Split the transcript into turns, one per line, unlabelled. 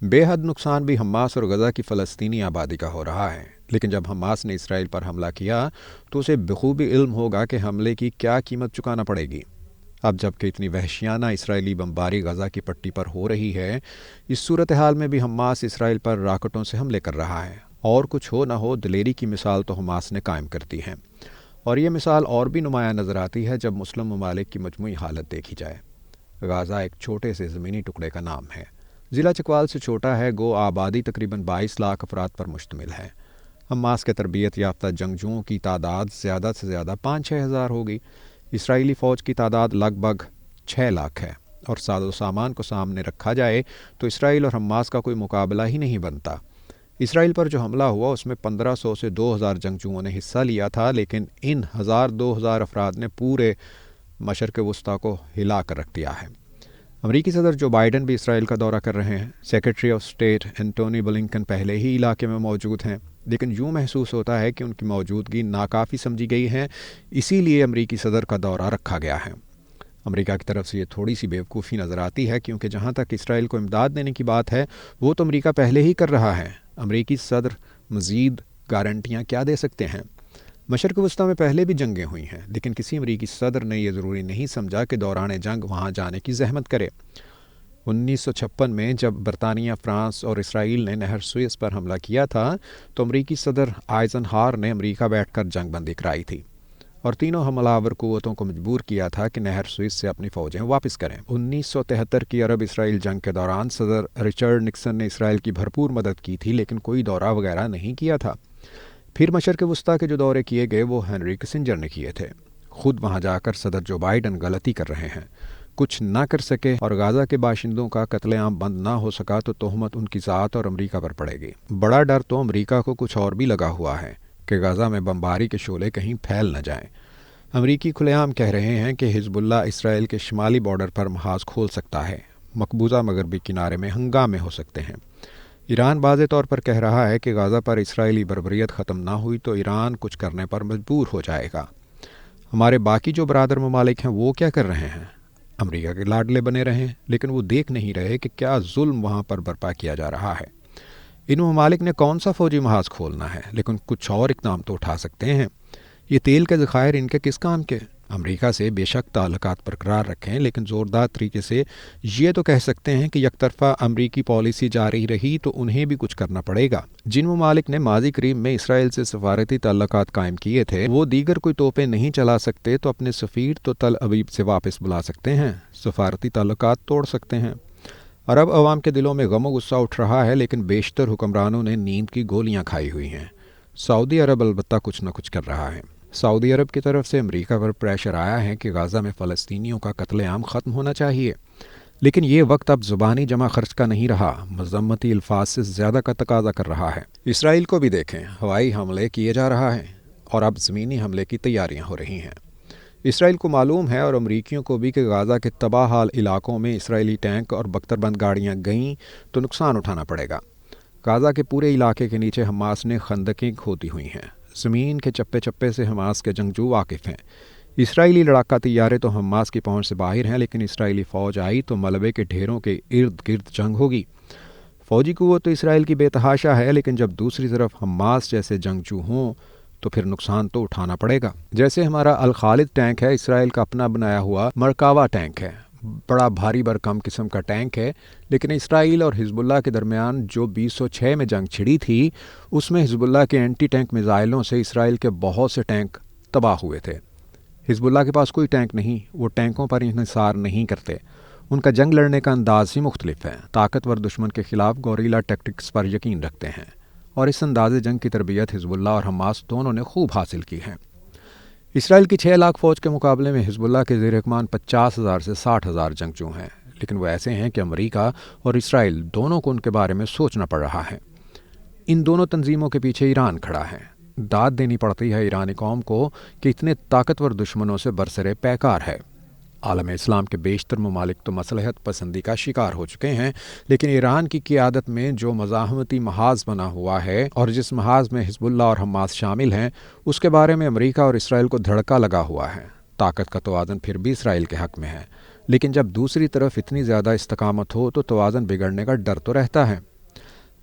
بے حد نقصان بھی حماس اور غزہ کی فلسطینی آبادی کا ہو رہا ہے، لیکن جب حماس نے اسرائیل پر حملہ کیا تو اسے بخوبی علم ہوگا کہ حملے کی کیا قیمت چکانا پڑے گی۔ اب جب کہ اتنی وحشیانہ اسرائیلی بمباری غزہ کی پٹی پر ہو رہی ہے، اس صورتحال میں بھی حماس اسرائیل پر راکٹوں سے حملے کر رہا ہے، اور کچھ ہو نہ ہو دلیری کی مثال تو حماس نے قائم کر دی ہے، اور یہ مثال اور بھی نمایاں نظر آتی ہے جب مسلم ممالک کی مجموعی حالت دیکھی جائے۔ غزہ ایک چھوٹے سے زمینی ٹکڑے کا نام ہے، ضلع چکوال سے چھوٹا ہے، گو آبادی تقریباً 22 لاکھ افراد پر مشتمل ہے۔ حماس کے تربیت یافتہ جنگجوؤں کی تعداد زیادہ سے زیادہ 5-6 ہزار ہوگی۔ اسرائیلی فوج کی تعداد لگ بھگ 6 لاکھ ہے، اور ساز و سامان کو سامنے رکھا جائے تو اسرائیل اور حماس کا کوئی مقابلہ ہی نہیں بنتا۔ اسرائیل پر جو حملہ ہوا اس میں 1500 سے 2000 جنگجوؤں نے حصہ لیا تھا، لیکن ان 1000-2000 افراد نے پورے مشرق وسطیٰ کو ہلا کر رکھ دیا ہے۔ امریکی صدر جو بائیڈن بھی اسرائیل کا دورہ کر رہے ہیں۔ Secretary of state Antony Blinken پہلے ہی علاقے میں موجود ہیں، لیکن یوں محسوس ہوتا ہے کہ ان کی موجودگی ناکافی سمجھی گئی ہے، اسی لیے امریکی صدر کا دورہ رکھا گیا ہے۔ امریکہ کی طرف سے یہ تھوڑی سی بیوقوفی نظر آتی ہے، کیونکہ جہاں تک اسرائیل کو امداد دینے کی بات ہے وہ تو امریکہ پہلے ہی کر رہا ہے۔ امریکی صدر مزید گارنٹیاں کیا دے سکتے ہیں؟ مشرق وسطیٰ میں پہلے بھی جنگیں ہوئی ہیں، لیکن کسی امریکی صدر نے یہ ضروری نہیں سمجھا کہ دوران جنگ وہاں جانے کی زحمت کرے۔ 1956 میں جب برطانیہ، فرانس اور اسرائیل نے نہر سوئس پر حملہ کیا تھا تو امریکی صدر آئزن ہاور نے امریکہ بیٹھ کر جنگ بندی کرائی تھی، اور تینوں حملہ آور قوتوں کو مجبور کیا تھا کہ نہر سوئس سے اپنی فوجیں واپس کریں۔ 1973 کی عرب اسرائیل جنگ کے دوران صدر رچرڈ نکسن نے اسرائیل کی بھرپور مدد کی تھی، لیکن کوئی دورہ وغیرہ نہیں کیا تھا۔ پھر مشرق وسطیٰ کے جو دورے کیے گئے وہ ہنری کسنجر نے کیے تھے۔ خود وہاں جا کر صدر جو بائیڈن غلطی کر رہے ہیں، کچھ نہ کر سکے اور غزہ کے باشندوں کا قتل عام بند نہ ہو سکا تو تہمت ان کی ذات اور امریکہ پر پڑے گی۔ بڑا ڈر تو امریکہ کو کچھ اور بھی لگا ہوا ہے کہ غزہ میں بمباری کے شعلے کہیں پھیل نہ جائیں۔ امریکی کھلے عام کہہ رہے ہیں کہ حزب اللہ اسرائیل کے شمالی بارڈر پر محاذ کھول سکتا ہے، مقبوضہ مغربی کنارے میں ہنگامے ہو سکتے ہیں۔ ایران واضح طور پر کہہ رہا ہے کہ غزہ پر اسرائیلی بربریت ختم نہ ہوئی تو ایران کچھ کرنے پر مجبور ہو جائے گا۔ ہمارے باقی جو برادر ممالک ہیں وہ کیا کر رہے ہیں؟ امریکہ کے لاڈلے بنے رہے ہیں، لیکن وہ دیکھ نہیں رہے کہ کیا ظلم وہاں پر برپا کیا جا رہا ہے۔ ان ممالک نے کون سا فوجی محاذ کھولنا ہے، لیکن کچھ اور اقدام تو اٹھا سکتے ہیں۔ یہ تیل کے ذخائر ان کے کس کام کے؟ امریکہ سے بے شک تعلقات برقرار رکھیں، لیکن زوردار طریقے سے یہ تو کہہ سکتے ہیں کہ یک طرفہ امریکی پالیسی جاری رہی تو انہیں بھی کچھ کرنا پڑے گا۔ جن ممالک نے ماضی قریب میں اسرائیل سے سفارتی تعلقات قائم کیے تھے وہ دیگر کوئی توپیں نہیں چلا سکتے تو اپنے سفیر تو تل ابیب سے واپس بلا سکتے ہیں، سفارتی تعلقات توڑ سکتے ہیں۔ عرب عوام کے دلوں میں غم و غصہ اٹھ رہا ہے، لیکن بیشتر حکمرانوں نے نیند کی گولیاں کھائی ہوئی ہیں۔ سعودی عرب البتہ کچھ نہ کچھ کر رہا ہے۔ سعودی عرب کی طرف سے امریکہ پر پریشر آیا ہے کہ غزہ میں فلسطینیوں کا قتل عام ختم ہونا چاہیے، لیکن یہ وقت اب زبانی جمع خرچ کا نہیں رہا، مذمتی الفاظ سے زیادہ کا تقاضا کر رہا ہے۔ اسرائیل کو بھی دیکھیں، ہوائی حملے کیے جا رہا ہے اور اب زمینی حملے کی تیاریاں ہو رہی ہیں۔ اسرائیل کو معلوم ہے اور امریکیوں کو بھی کہ غزہ کے تباہ حال علاقوں میں اسرائیلی ٹینک اور بختر بند گاڑیاں گئیں تو نقصان اٹھانا پڑے گا۔ غزہ کے پورے علاقے کے نیچے حماس نے خندقیں کھودی ہوئی ہیں، زمین کے چپے چپے سے حماس کے جنگجو واقف ہیں۔ اسرائیلی لڑاکا طیارے تو حماس کی پہنچ سے باہر ہیں، لیکن اسرائیلی فوج آئی تو ملبے کے ڈھیروں کے ارد گرد جنگ ہوگی۔ فوجی قوت تو اسرائیل کی بے تحاشا ہے، لیکن جب دوسری طرف حماس جیسے جنگجو ہوں تو پھر نقصان تو اٹھانا پڑے گا۔ جیسے ہمارا الخالد ٹینک ہے، اسرائیل کا اپنا بنایا ہوا مرکاوا ٹینک ہے، بڑا بھاری بھرکم قسم کا ٹینک ہے، لیکن اسرائیل اور حزب اللہ کے درمیان جو 2006 میں جنگ چھڑی تھی اس میں حزب اللہ کے اینٹی ٹینک میزائلوں سے اسرائیل کے بہت سے ٹینک تباہ ہوئے تھے۔ حزب اللہ کے پاس کوئی ٹینک نہیں، وہ ٹینکوں پر انحصار نہیں کرتے، ان کا جنگ لڑنے کا انداز ہی مختلف ہے، طاقتور دشمن کے خلاف گوریلا ٹیکٹکس پر یقین رکھتے ہیں، اور اس انداز جنگ کی تربیت حزب اللہ اور حماس دونوں نے خوب حاصل کی ہے۔ اسرائیل کی 6 لاکھ فوج کے مقابلے میں حزب اللہ کے زیر اکمان 50,000 سے 60,000 جنگجو ہیں، لیکن وہ ایسے ہیں کہ امریکہ اور اسرائیل دونوں کو ان کے بارے میں سوچنا پڑ رہا ہے۔ ان دونوں تنظیموں کے پیچھے ایران کھڑا ہے۔ داد دینی پڑتی ہے ایرانی قوم کو کہ اتنے طاقتور دشمنوں سے برسر پیکار ہے۔ عالم اسلام کے بیشتر ممالک تو مصلحت پسندی کا شکار ہو چکے ہیں، لیکن ایران کی قیادت میں جو مزاحمتی محاذ بنا ہوا ہے اور جس محاذ میں حزب اللہ اور حماس شامل ہیں اس کے بارے میں امریکہ اور اسرائیل کو دھڑکا لگا ہوا ہے۔ طاقت کا توازن پھر بھی اسرائیل کے حق میں ہے، لیکن جب دوسری طرف اتنی زیادہ استقامت ہو تو توازن بگڑنے کا ڈر تو رہتا ہے۔